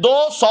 200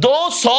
200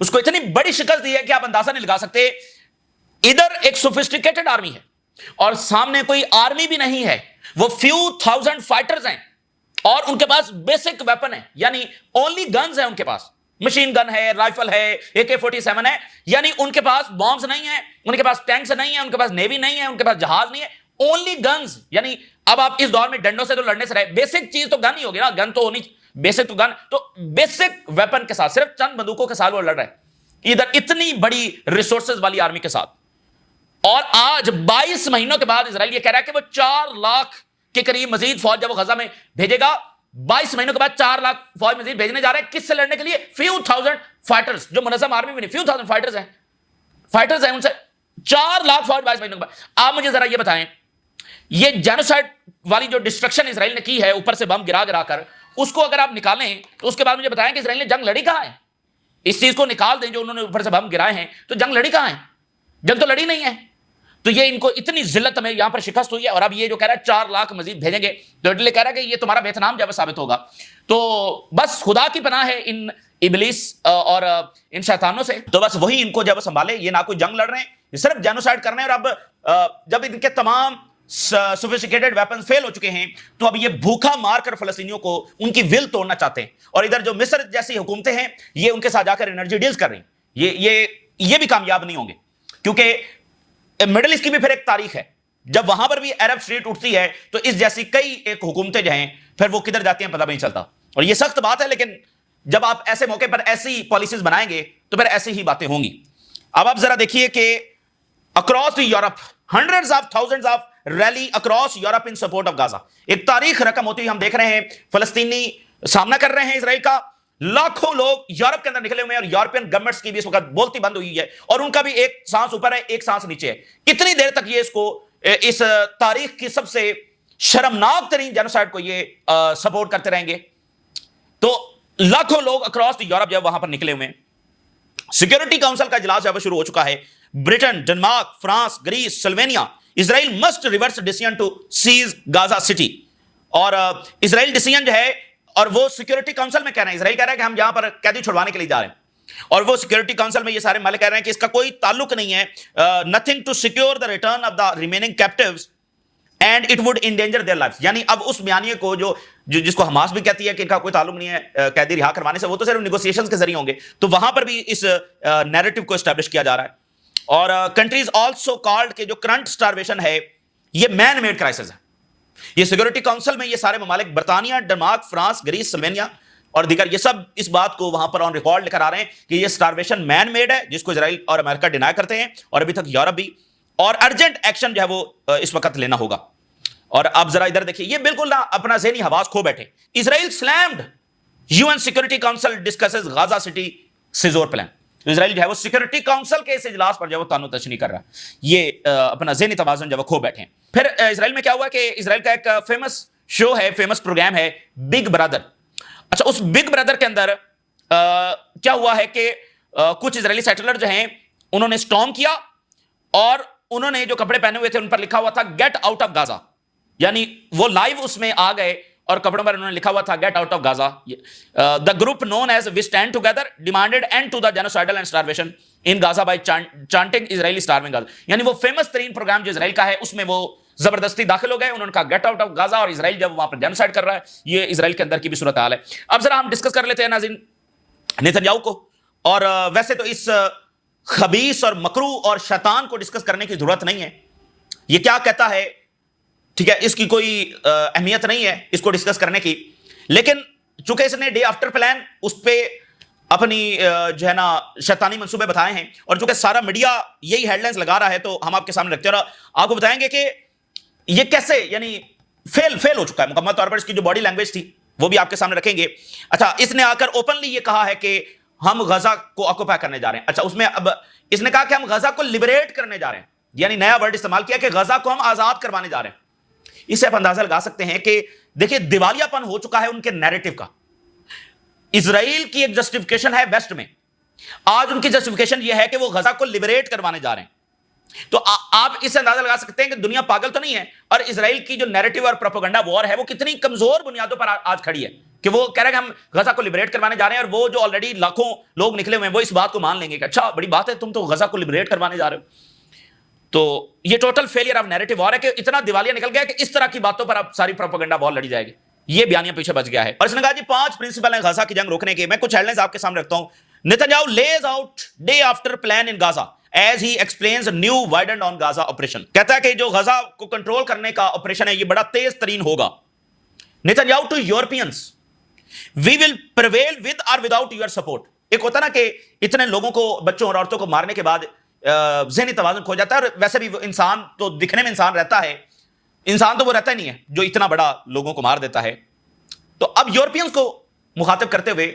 اس کو اتنی بڑی شکست دی ہے کہ آپ اندازہ نہیں لگا سکتے. ادھر ایک سوفسٹیکیٹڈ آرمی ہے اور سامنے کوئی آرمی بھی نہیں ہے, وہ فیو تھاؤزینڈ فائٹرز ہیں اور ان کے پاس بیسک ویپن ہے, یعنی اونلی گنز ہیں ان کے پاس, مشین گن ہے, رائفل ہے, AK-47 ہے, یعنی ان کے پاس بامز نہیں ہیں, ان کے پاس ٹینکس نہیں ہیں, ان کے پاس نیوی نہیں ہے, ان کے پاس جہاز نہیں ہے, اونلی گنز. یعنی اب آپ اس دور میں ڈنڈوں سے تو لڑنے سے رہے, بیسک چیز تو گن ہی ہوگی نا, گن تو ہونی, بیسک تو گن, تو بیسک ویپن کے ساتھ صرف چند بندوقوں کے ساتھ وہ لڑ رہے ہیں ادھر اتنی بڑی ریسورسز والی آرمی کے ساتھ. اور آج 22 مہینوں کے بعد اسرائیل یہ کہہ رہا ہے کہ وہ 4 لاکھ کے قریب مزید فوج جب وہ غزہ میں بھیجے گا, 22 مہینوں کے بعد 4 لاکھ فوج مزید بھیجنے جا رہے ہیں. کس سے لڑنے کے لیے؟ فیو تھاؤزینڈ فائٹرز, جو منظم آرمی بھی نہیں, فیو تھاؤزینڈ فائٹرز ہیں ان سے 4 لاکھ فوج 22 مہینوں کے بعد. آپ مجھے ذرا یہ بتائیں, یہ جینوسائیڈ والی جو ڈسٹرکشن اسرائیل نے کی ہے اوپر سے بم گرا کر, اس کو اگر آپ نکالیں تو اس کے بعد مجھے بتائیں کہ اسرائیل نے جنگ لڑی کہاں ہے؟ اس چیز کو نکال دیں جو انہوں نے اوپر سے بم گرائے ہیں, تو جنگ لڑی کہاں ہے؟ جنگ تو لڑی نہیں ہے. تو یہ ان کو اتنی ذلت میں یہاں پر شکست ہوئی ہے, اور اب یہ جو کہہ رہا ہے 4 لاکھ مزید بھیجیں گے, تو اٹلی کہہ رہا ہے کہ یہ تمہارا ویتنام جب ثابت ہوگا. تو بس خدا کی پناہ ہے ان ابلیس اور ان شیطانوں سے, تو بس وہی ان کو جب سنبھالے. یہ نہ کوئی جنگ لڑ رہے ہیں, یہ صرف جینوسائیڈ کر رہے ہیں. اور اب جب ان کے تمام سوفسٹیکیٹڈ ویپن فیل ہو چکے ہیں, تو اب یہ بھوکا مار کر فلسطینیوں کو ان کی ول توڑنا چاہتے ہیں. اور ادھر جو مصر جیسی حکومتیں ہیں, یہ ان کے ساتھ جا کر انرجی ڈیلز کر رہی ہیں. یہ بھی کامیاب نہیں ہوں گے, کیونکہ مڈل ایسٹ کی بھی پھر ایک تاریخ ہے. جب وہاں پر بھی عرب اسٹریٹ اٹھتی ہے تو اس جیسی کئی ایک حکومتیں جو ہیں پھر وہ کدھر جاتی ہیں پتہ نہیں چلتا. اور یہ سخت بات ہے, لیکن جب آپ ایسے موقع پر ایسی پالیسیز بنائیں گے تو پھر ایسی ہی باتیں ہوں گی. اب آپ ذرا دیکھیے کہ across the Europe hundreds of thousands of really across Europe in support of غازہ. ایک تاریخ رقم ہوتی ہے, ہم دیکھ رہے ہیں فلسطینی سامنا کر رہے ہیں اسرائیل کا, لاکھوں لوگ یورپ کے اندر نکلے ہوئے ہیں, اور یورپین گورنمنٹس کی بھی اس وقت بولتی بند ہوئی ہے, اور ان کا بھی ایک سانس اوپر ہے ایک سانس نیچے ہے. کتنی دیر تک یہ اس تاریخ کی سب سے شرمناک ترین جینوسائیڈ کو یہ سپورٹ کرتے رہیں گے؟ تو لاکھوں لوگ اکراس دی یورپ جب وہاں پر نکلے ہوئے ہیں. سیکورٹی کاؤنسل کا اجلاس جب شروع ہو چکا ہے, Britain, Denmark, France, Greece, Slovenia, Israel must reverse decision to cease Gaza city. اور اسرائیل ڈیسیژن جو ہے, اور وہ سیکورٹی کاؤنسل میں کہہ رہے ہیں, اسرائیل کہہ رہا ہے کہ ہم یہاں پر قیدی چھڑوانے کے لیے جا رہے ہیں, اور وہ سیکورٹی کاؤنسل میں یہ سارے ممالک کہہ رہے ہیں کہ اس کا کوئی تعلق نہیں ہے, nothing to secure the return of the remaining captives and it would endanger their life. یعنی اب اس بیانیے کو جس کو حماس بھی کہتی ہے کہ ان کا کوئی تعلق نہیں ہے قیدی رہا کروانے سے, وہ تو صرف نیگوسیشنز کے ذریعے ہوں گے. تو وہاں پر بھی اس نیریٹو کو اسٹیبلش کیا جا رہا ہے. اور کنٹریز آلسو کالڈ کہ جو کرنٹ سٹارویشن ہے یہ مین میڈ کرائسس ہے. یہ سیکورٹی کاؤنسل میں یہ سارے ممالک برطانیہ, ڈنمارک, فرانس, گریس, سلوینیا اور دیگر, یہ سب اس بات کو وہاں پر آن ریکارڈ لے کر آ رہے ہیں کہ یہ سٹارویشن مین میڈ ہے, جس کو اسرائیل اور امریکہ ڈینائی کرتے ہیں, اور ابھی تک یورپ بھی. اور ارجنٹ ایکشن جو ہے وہ اس وقت لینا ہوگا. اور آپ ذرا ادھر دیکھیے, یہ بالکل نہ اپنا ذہنی حواس کھو بیٹھے. Israel slammed UN security council discusses Gaza city seizure plan. Israel جو ہے وہ سیکورٹی کاؤنسل کے اس اجلاس پر جو وہ تانو تشنی کر رہا ہے, یہ اپنا ذہنی توازن جو وہ کھو بیٹھے ہیں. پھر اسرائیل میں کیا ہوا کہ اسرائیل کا ایک فیمس شو ہے, فیمس پروگرام ہے بگ برادر. اچھا, اس بگ برادر کے اندر کیا ہوا ہے کہ کچھ اسرائیلی سیٹلر جو ہیں انہوں نے اسٹارم کیا, اور انہوں نے جو کپڑے پہنے ہوئے تھے ان پر لکھا ہوا تھا گیٹ آؤٹ آف غازہ. یعنی وہ لائیو اس میں آ گئے اور کپڑوں پر انہوں نے لکھا ہوا تھا get out of Gaza. The group known as we stand together demanded end to the genocidal and starvation in Gaza by chanting Israeli starving Gaza. یعنی وہ فیمس ترین پروگرام جو اسرائیل کا ہے اس میں وہ زبردستی داخل ہو گئے, انہوں نے کہا گیٹ آؤٹ آف غازہ, اور اسرائیل جب وہاں پر جینوسائیڈ کر رہا ہے. یہ اسرائیل کے اندر کی بھی صورت حال ہے. اب ذرا ہم ڈسکس کر لیتے ہیں ناظرین نیتن یاہو کو. اور ویسے تو اس خبیث اور مکرو اور شیطان کو ڈسکس کرنے کی ضرورت نہیں ہے, یہ کیا کہتا ہے ٹھیک ہے, اس کی کوئی اہمیت نہیں ہے اس کو ڈسکس کرنے کی. لیکن چونکہ اس نے ڈے آفٹر پلان اس پہ اپنی جو ہے نا شیطانی منصوبے بتائے ہیں, اور چونکہ سارا میڈیا یہی ہیڈ لائنز لگا رہا ہے, تو ہم آپ کے سامنے رکھتے ہیں اور آپ کو بتائیں گے کہ یہ کیسے یعنی فیل ہو چکا ہے مکمل طور پر. اس کی جو باڈی لینگویج تھی وہ بھی آپ کے سامنے رکھیں گے. اچھا, اس نے آ کر اوپنلی یہ کہا ہے کہ ہم غزہ کو آکوپائی کرنے جا رہے ہیں. اچھا, اس میں اب اس نے کہا کہ ہم غزہ کو لبریٹ کرنے جا رہے ہیں, یعنی نیا ورڈ استعمال کیا کہ غزہ کو ہم آزاد کروانے جا رہے ہیں. اس سے آپ اندازہ لگا سکتے ہیں کہ دیکھیں دیوالیہ پن ہو چکا ہے ان کے نیریٹو کا. اسرائیل کی ایک جسٹیفیکیشن ہے ویسٹ میں, آج ان کی جسٹیفیکیشن یہ ہے کہ وہ غزہ کو لبریٹ کروانے جا رہے ہیں. تو آپ اس سے اندازہ لگا سکتے ہیں کہ دنیا پاگل تو نہیں ہے، اور اسرائیل کی جو نیریٹو اور پروپیگنڈا وار ہے وہ کتنی کمزور بنیادوں پر آج کھڑی ہے کہ وہ کہہ رہے ہیں کہ ہم غزہ کو لبریٹ کروانے جا رہے ہیں، اور وہ جو آلریڈی لاکھوں لوگ نکلے ہوئے ہیں وہ اس بات کو مان لیں گے کہ اچھا بڑی بات ہے، تم تو غزہ کو لبریٹ کروانے جا رہے ہو۔ تو یہ ٹوٹل فیلئر آف نیریٹو وار ہے کہ اتنا دیوالیہ نکل گیا کہ اس طرح کی باتوں پر اب ساری پروپیگنڈا وار لڑی جائے گی۔ یہ بیانیہ پیچھے بچ گیا ہے، اور اس نے کہا جی 5 پرنسپل ہیں غزہ کی جنگ روکنے کے۔ میں کچھ ہیڈلائنز آپ کے سامنے رکھتا ہوں۔ Netanyahu lays out day after plan in Gaza as he explains new widened on Gaza operation. کہتا ہے کہ جو غزہ کو کنٹرول کرنے کا آپریشن ہے یہ بڑا تیز ترین ہوگا۔ Netanyahu to Europeans we will prevail with or without your support. ایک ہوتا نا کہ اتنے لوگوں کو، بچوں اور عورتوں کو مارنے کے بعد ذہنی توازن کھو جاتا ہے، اور ویسے بھی انسان تو دکھنے میں انسان رہتا ہے، انسان تو وہ رہتا ہی نہیں ہے جو اتنا بڑا لوگوں کو مار دیتا ہے۔ تو اب یورپینز کو مخاطب کرتے ہوئے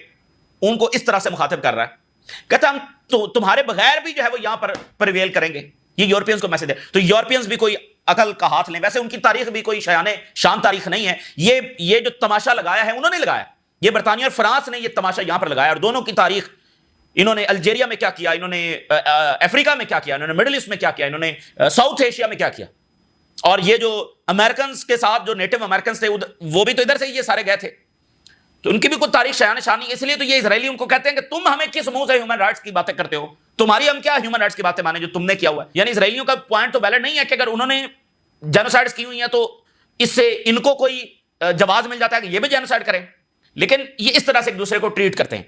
ان کو اس طرح سے مخاطب کر رہا ہے، کہتا ہے ہم تو تمہارے بغیر بھی جو ہے وہ یہاں پر پریویل کریں گے۔ یہ یورپینز کو میسج ہے۔ تو یورپینز بھی کوئی عقل کا ہاتھ لیں، ویسے ان کی تاریخ بھی کوئی شان تاریخ نہیں ہے، یہ جو تماشا لگایا ہے انہوں نے لگایا، یہ برطانیہ اور فرانس نے یہ تماشا یہاں پر لگایا، اور دونوں کی تاریخ، انہوں نے الجیریا میں کیا کیا، انہوں نے افریقہ میں کیا کیا، انہوں نے مڈل ایسٹ میں کیا کیا، انہوں نے ساؤتھ ایشیا میں کیا کیا، اور یہ جو امریکنز کے ساتھ جو نیٹو امریکنز تھے وہ بھی تو ادھر سے یہ سارے گئے تھے، تو ان کی بھی کوئی تاریخ شان نہیں۔ اس لیے تو یہ اسرائیلی ان کو کہتے ہیں کہ تم ہمیں کس منہ سے ہیومن رائٹس کی باتیں کرتے ہو، تمہاری ہم کیا ہیومن رائٹس کی باتیں مانیں جو تم نے کیا ہوا ہے۔ یعنی اسرائیلیوں کا پوائنٹ تو ویلڈ نہیں ہے کہ اگر انہوں نے جینوسائڈز کی ہوئی ہیں تو اس سے ان کو کوئی جواز مل جاتا ہے کہ یہ بھی جینوسائڈ کریں، لیکن یہ اس طرح سے ایک دوسرے کو ٹریٹ کرتے ہیں۔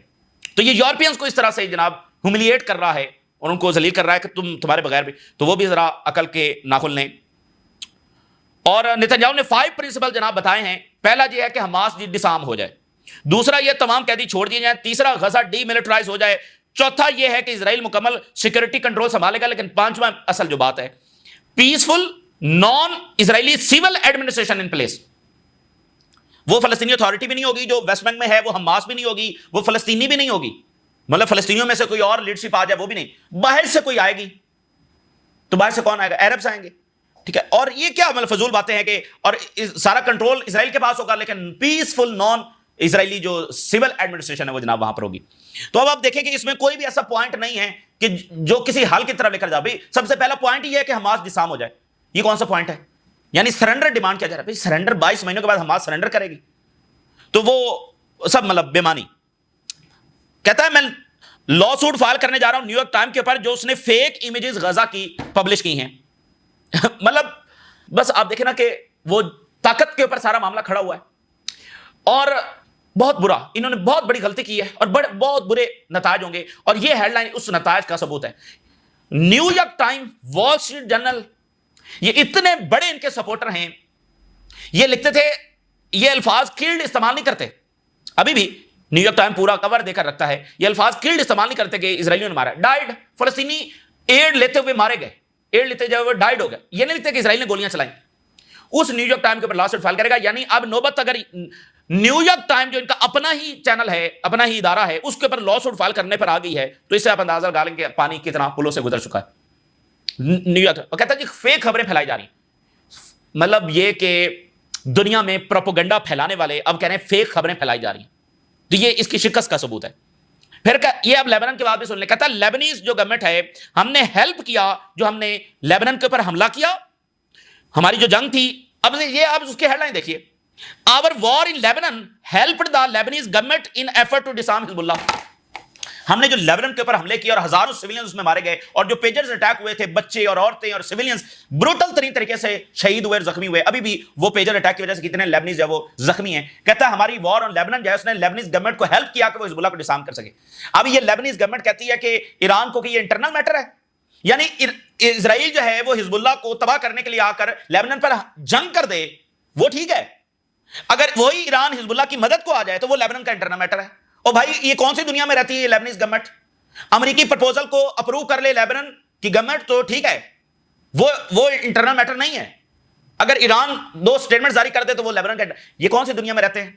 تو یہ یورپینز کو اس طرح سے جناب ہیوملیٹ کر رہا ہے اور ان کو ذلیل کر رہا ہے کہ تمہارے بغیر بھی، تو وہ بھی ذرا عقل کے ناخن لیں۔ اور نیتنیاہو نے 5 پرنسپل جناب بتائے ہیں۔ پہلا یہ ہے کہ حماس ڈسارم ہو جائے، دوسرا یہ تمام قیدی چھوڑ دیے جائیں، تیسرا غزہ ڈی ملٹرائز ہو جائے، چوتھا یہ ہے کہ اسرائیل مکمل سیکورٹی کنٹرول سنبھالے گا، لیکن پانچواں اصل جو بات ہے، peaceful naan Israeli civil administration in place. وہ فلسطینی اتھارٹی بھی نہیں ہوگی جو ویسٹ بینک میں ہے، وہ حماس بھی نہیں ہوگی، وہ فلسطینی بھی نہیں ہوگی، مطلب فلسطینیوں میں سے کوئی اور لیڈرشپ آ جائے وہ بھی نہیں، باہر سے کوئی آئے گی، تو باہر سے کون آئے گا؟ عربز آئیں گے، ٹھیک ہے۔ اور یہ کیا مطلب فضول باتیں ہیں کہ اور سارا کنٹرول اسرائیل کے پاس ہوگا، لیکن پیسفل نان اسرائیلی جو سول ایڈمنسٹریشن ہے وہ جناب وہاں پر ہوگی۔ تو اب آپ دیکھیں کہ اس میں کوئی بھی ایسا پوائنٹ نہیں ہے کہ جو کسی حل کی طرف لے کر جائے۔ بھائی سب سے پہلا پوائنٹ یہ ہے کہ حماس ڈسارم ہو جائے۔ یہ کون سا پوائنٹ ہے؟ یعنی سرنڈر ڈیمانڈ کیا جا رہا ہے۔ بھائی سرنڈر 22 مہینوں کے بعد حماس سرنڈر کرے گی، تو وہ سب مطلب بے معنی۔ کہتا ہے میں لا سوٹ فائل کرنے جا رہا ہوں نیو یارک ٹائم کے اوپر جو اس نے فیک امیجز غزہ کی پبلش کی ہیں۔ مطلب بس آپ دیکھیں نا کہ وہ طاقت کے اوپر سارا معاملہ کھڑا ہوا ہے، اور بہت برا، انہوں نے بہت بڑی غلطی کی ہے اور بہت برے نتائج ہوں گے، اور یہ ہیڈ لائن اس نتائج کا ثبوت ہے۔ New York Time, Wall Street Journal, یہ اتنے بڑے ان کے سپورٹر ہیں، یہ لکھتے تھے، یہ الفاظ کلڈ استعمال نہیں کرتے، ابھی بھی نیو یارک ٹائم پورا کور دے کر رکھتا ہے، یہ الفاظ کلڈ استعمال نہیں کرتے کہ اسرائیلیوں نے مارا، ڈائڈ، فلسطینی ایڈ لیتے ہوئے مارے گئے، ایڈ لیتے ہوئے ڈائڈ ہو گئے، یہ نہیں لکھتے کہ اسرائیل نے گولیاں چلائیں۔ اس نیو یارک ٹائم کے اوپر لاسٹ فائل کرے گا، یعنی اب نوبت اگر نیو یارک ٹائم جو ان کا اپنا ہی چینل ہے، اپنا ہی ادارہ ہے، اس کے اوپر لا سوٹ فائل کرنے پر آ گئی ہے، تو اس سے آپ اندازہ لگا لیں کہ پانی کتنا پلوں سے گزر چکا ہے نیو یارک۔ اور کہتا ہے جی فیک خبریں پھیلائی جا رہی ہیں، مطلب یہ کہ دنیا میں پروپیگنڈا پھیلانے والے اب کہہ رہے ہیں فیک خبریں پھیلائی جا رہی ہیں، تو یہ اس کی شکست کا ثبوت ہے۔ پھر یہ اب لیبنان کے بعد بھی سن لیں، کہتا ہے لیبنیز جو گورنمنٹ ہے، ہم نے ہیلپ کیا، جو ہم نے لیبنان کے اوپر حملہ کیا، ہماری جو جنگ تھی، اب یہ آپ اس کی ہیڈ لائن دیکھیے، our war in Lebanon helped the Lebanese government in effort to disarm حزب اللہ۔ ہم نے جو لیبنان کے اوپر حملے کیے اور ہزاروں سیویلینز اس میں مارے گئے، اور جو پیجرز اٹیک ہوئے تھے، بچے اور عورتیں اور سیویلینز بروٹل ترین طریقے سے شہید ہوئے اور زخمی ہوئے، ابھی بھی وہ پیجر اٹیک کی وجہ سے کتنے لیبنیز جو ہے وہ زخمی ہیں۔ کہتا ہے ہماری وار آن لیبنان جو ہے اس نے لیبنیز گورنمنٹ کو ہیلپ کیا کہ وہ حزب اللہ کو ڈسارم کر سکے۔ اب یہ لیبنیز گورنمنٹ کہتی ہے کہ ایران کو کہ یہ انٹرنل میٹر ہے، یعنی اسرائیل جو ہے وہ حزب اللہ کو تباہ کرنے کے لیے آ کر لیبنان پر جنگ کر دے، وہ ٹھیک ہے، اگر وہی ایران حزب اللہ کی مدد کو آ جائے تو وہ لیبنان کا انٹرنل میٹر ہے۔ اور بھائی یہ کون سی دنیا میں رہتی ہے یہ لیبنیز گورنمنٹ؟ امریکی پرپوزل کو اپروو کر لے لیبنان کی گورنمنٹ تو ٹھیک ہے، وہ انٹرنل میٹر نہیں ہے، اگر ایران 2 سٹیٹمنٹ جاری کر دے تو وہ لیبنان کا، یہ کون سی دنیا میں رہتے ہیں؟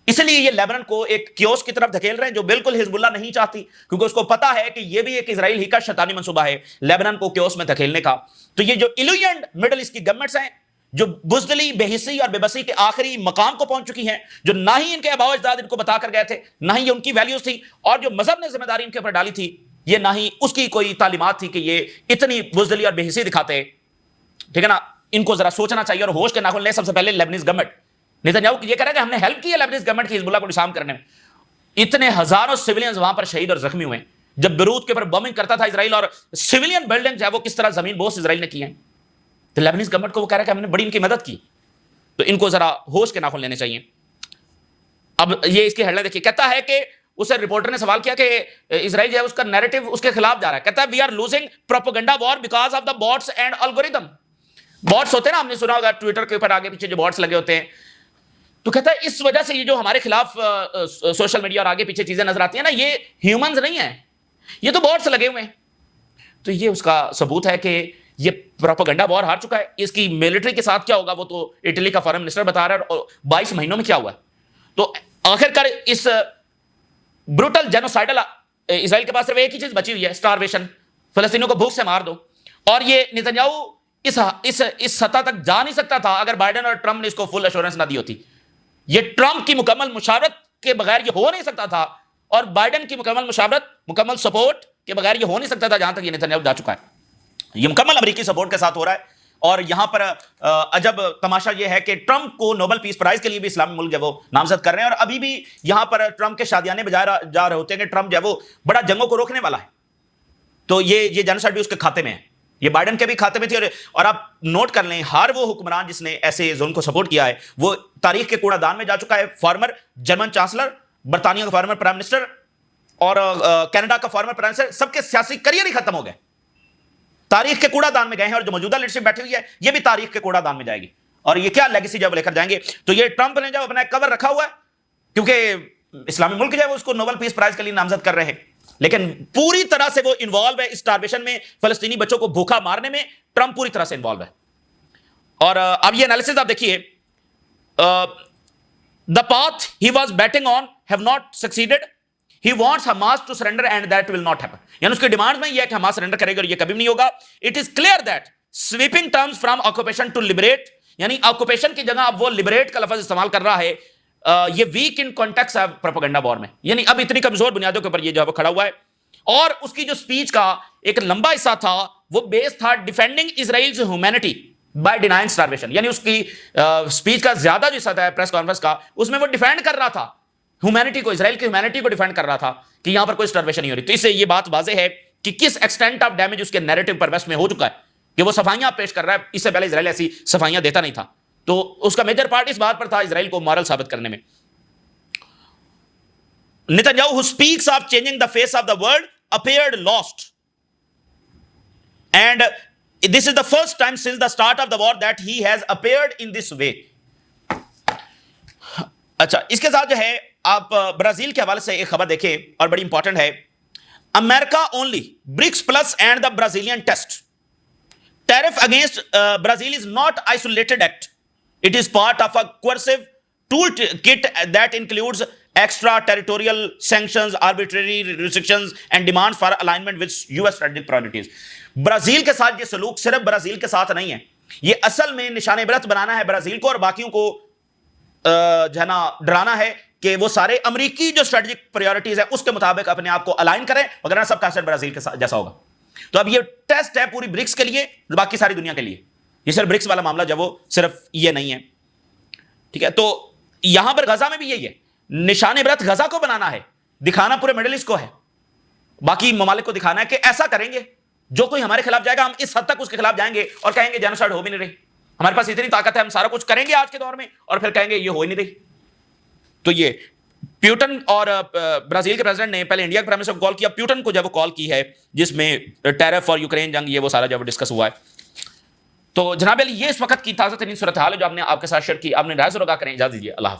اس لیے یہ لیبنان کو ایک کیوس کی طرف دھکیل رہے ہیں جو بالکل حزب اللہ نہیں چاہتی، کیونکہ اس کو پتا ہے کہ یہ بھی ایک اسرائیل ہی کا شیطانی منصوبہ ہے لیبنان کو کیوس میں دھکیلنے کا۔ تو یہ جو ایلوینڈ مڈل ایسٹ کی گورنمنٹس ہیں جو بزدلی، بے حسی اور بے بسی کے آخری مقام کو پہنچ چکی ہیں، جو نہ ہی ان کے آباء و اجداد ان کو بتا کر گئے تھے، نہ ہی ان کی ویلیوز تھی، اور جو مذہب نے ذمہ داری ان کے اوپر ڈالی تھی، یہ نہ ہی اس کی کوئی تعلیمات تھی کہ یہ اتنی بزدلی اور بے حسی دکھاتے. ٹھیک ہے نا, ان کو ذرا سوچنا چاہیے اور ہوش کے ناخن لیں. سب سے پہلے لیبنیز گورنمنٹ, نیتن یاہو یہ کہہ رہا ہے کہ ہم نے ہیلپ کی ہے لیبنیز گورنمنٹ کی حزب اللہ کو ڈسارم کرنے میں. اتنے ہزاروں سویلینز وہاں پر شہید اور زخمی ہوئے جب بیروت کے اوپر بمبنگ کرتا تھا اسرائیل, اور سویلین بلڈنگ جو ہے وہ کس طرح زمین بوس اسرائیل نے کی ہیں. تو لیبنیز گورنمنٹ کو وہ کہہ رہا ہے کہ ہم نے بڑی ان کی مدد کی. تو ان کو ذرا ہوش کے ناخن لینے چاہیے. اب یہ اس کی ہیڈ لائن دیکھیے, کہتا ہے کہ اسے رپورٹر نے سوال کیا کہ اسرائیل جو ہے اس کا نیریٹو اس کے خلاف جا رہا ہے. کہتا ہے we are losing propaganda war because of the bots and algorithm. Bots ہوتے ہیں نا, ہم نے سنا ہوگا ٹویٹر کے اوپر آگے پیچھے جو بوٹس لگے ہوتے ہیں. تو کہتا ہے اس وجہ سے یہ جو ہمارے خلاف سوشل میڈیا اور آگے پیچھے چیزیں نظر آتی ہیں نا, یہ ہیومنز نہیں ہیں, یہ تو بوٹس لگے ہوئے ہیں. تو یہ اس کا ثبوت ہے کہ یہ پروپیگنڈا وار ہار چکا ہے. اس کی ملٹری کے ساتھ کیا ہوگا وہ تو اٹلی کا فارن منسٹر بتا رہا ہے, اور 22 مہینوں میں کیا ہوا ہے. تو آخر کار اس بروٹل جینوسائیڈل اسرائیل کے پاس صرف ایک ہی چیز بچی ہوئی ہے, سٹارویشن. فلسطینیوں کو بھوک سے مار دو. اور یہ نیتن یاہو اس سطح تک جا نہیں سکتا تھا اگر بائیڈن اور ٹرمپ نے اس کو فل ایشورنس نہ دی ہوتی. یہ ٹرمپ کی مکمل مشاورت کے بغیر یہ ہو نہیں سکتا تھا, اور بائیڈن کی مکمل مشاورت, مکمل سپورٹ کے بغیر یہ ہو نہیں سکتا تھا جہاں تک یہ نیتن یاہو جا چکا ہے. یہ مکمل امریکی سپورٹ کے ساتھ ہو رہا ہے. اور یہاں پر عجب تماشا یہ ہے کہ ٹرمپ کو نوبل پیس پرائز کے لیے بھی اسلامی ملک جو وہ نامزد کر رہے ہیں, اور ابھی بھی یہاں پر ٹرمپ کے شادیانے بجائے جا رہے ہوتے ہیں کہ ٹرمپ جو ہے وہ بڑا جنگوں کو روکنے والا ہے. تو یہ جینوسائیڈ بھی اس کے کھاتے میں ہے, یہ بائیڈن کے بھی کھاتے میں تھی. اور آپ نوٹ کر لیں, ہر وہ حکمران جس نے ایسے ظلم کو سپورٹ کیا ہے وہ تاریخ کے کوڑا دان میں جا چکا ہے. فارمر جرمن چانسلر, برطانیہ کا فارمر پرائم منسٹر, اور کینیڈا کا فارمر پرائم منسٹر, سب کے سیاسی کریئر ہی ختم ہو گئے, تاریخ کے کوڑا دان میں گئے ہیں. اور جو موجودہ لیڈرشپ بیٹھی ہوئی ہے یہ بھی تاریخ کے کوڑا دان میں جائے گی. اور یہ کیا لیگیسی جب لے کر جائیں گے. تو یہ ٹرمپ نے جب اپنا کور رکھا ہوا ہے, کیونکہ اسلامی ملک جو ہے وہ اس کو نوبل پیس پرائز کے لیے نامزد کر رہے ہیں, لیکن پوری طرح سے وہ انوالو ہے اسٹارویشن میں, فلسطینی بچوں کو بھوکا مارنے میں ٹرمپ پوری طرح سے انوالو ہے. اور اب یہ انالیسز آپ دیکھیے, the path he was betting on have not succeeded. He wants Hamas to surrender and that will not happen. یعنی اس کی ڈیمانڈ میں یہ ہے کہ حماس سرنڈر کرے گا اور یہ کبھی بھی نہیں ہوگا. It is clear that sweeping terms from occupation to liberate, یعنی آکوپیشن کی جگہ اب وہ liberate کا لفظ استعمال کر رہا ہے. یہ weak in context ہے پروپیگنڈا وار میں, یعنی اب اتنی کمزور بنیادوں کے اوپر یہ جو ہے وہ کھڑا ہوا ہے. اور اس کی جو سپیچ کا ایک لمبا حصہ تھا وہ بیس تھا ڈیفینڈنگ اسرائیلز ہیومینٹی بائی ڈینائنگ سٹارویشن. یعنی اس کی سپیچ کا زیادہ جو حصہ تھا پریس کانفرنس کا, اس میں وہ ڈیفینڈ کر رہا تھا ہیومینٹی کو, اسرائیل کی ہیومینٹی کو ڈیفینڈ کر رہا تھا کہ یہاں پر کوئی سٹارویشن نہیں ہو رہی. تو اس سے یہ بات واضح ہے کہ کس ایکسٹینٹ آف ڈیمیج اس کے نیریٹو پر ویسٹ میں ہو چکا ہے کہ وہ صفائیاں پیش کر رہا ہے. اس سے پہلے اسرائیل ایسی صفائیاں دیتا نہیں تھا. تو اس کا میجر پارٹ اس بات پر تھا اسرائیل کو مورل ثابت کرنے میں. Nitin Yahoo who speaks of changing the face of the world appeared lost, and this is the first time since the start of the war that he has appeared in this way. اچھا, اس کے ساتھ جو ہے آپ Brazil کے حوالے سے ایک خبر دیکھیں اور بڑی امپورٹنٹ ہے. America only BRICS plus and the Brazilian test tariff against Brazil is not isolated act. It is part of a coercive tool kit that includes extra territorial sanctions, arbitrary restrictions and demands for alignment with US strategic priorities. Brazil کے ساتھ یہ سلوک صرف Brazil کے ساتھ نہیں ہے, یہ اصل میں نشان عبرت بنانا ہے برازیل کو اور باقیوں کو جو ہے نا ڈرانا ہے کہ وہ سارے امریکی جو اسٹریٹجک پریورٹیز ہے اس کے مطابق اپنے آپ کو الائن کریں, وغیرہ سب کا اثر برازیل کے جیسا ہوگا. تو اب یہ ٹیسٹ ہے پوری برکس کے لیے, باقی ساری دنیا کے لیے. یہ صرف برکس والا معاملہ جب وہ صرف یہ نہیں ہے, ٹھیک ہے. تو یہاں پر غزہ میں بھی یہی ہے, نشان عبرت غزہ کو بنانا ہے, دکھانا پورے مڈل ایسٹ کو ہے, باقی ممالک کو دکھانا ہے کہ ایسا کریں گے, جو کوئی ہمارے خلاف جائے گا ہم اس حد تک اس کے خلاف جائیں گے اور کہیں گے جینوسائیڈ ہو بھی نہیں رہی, ہمارے پاس اتنی طاقت ہے, ہم سارا کچھ کریں گے آج کے دور میں اور پھر کہیں گے یہ ہو ہی نہیں رہی. تو یہ پیوٹن اور برازیل کے پریزیڈنٹ نے پہلے انڈیا کے پرائم منسٹر کو کال کیا, پیوٹن کو جب وہ کال کی ہے جس میں ٹیرف اور یوکرین جنگ یہ وہ سارا جب ڈسکس ہوا ہے. تو جناب علی یہ اس وقت کی تازہ ترین صورتحال ہے جو آپ نے آپ کے ساتھ شیئر کی. آپ نے رائے ضرور آگاہ کریں. اجازت دیجیے, اللہ حافظ.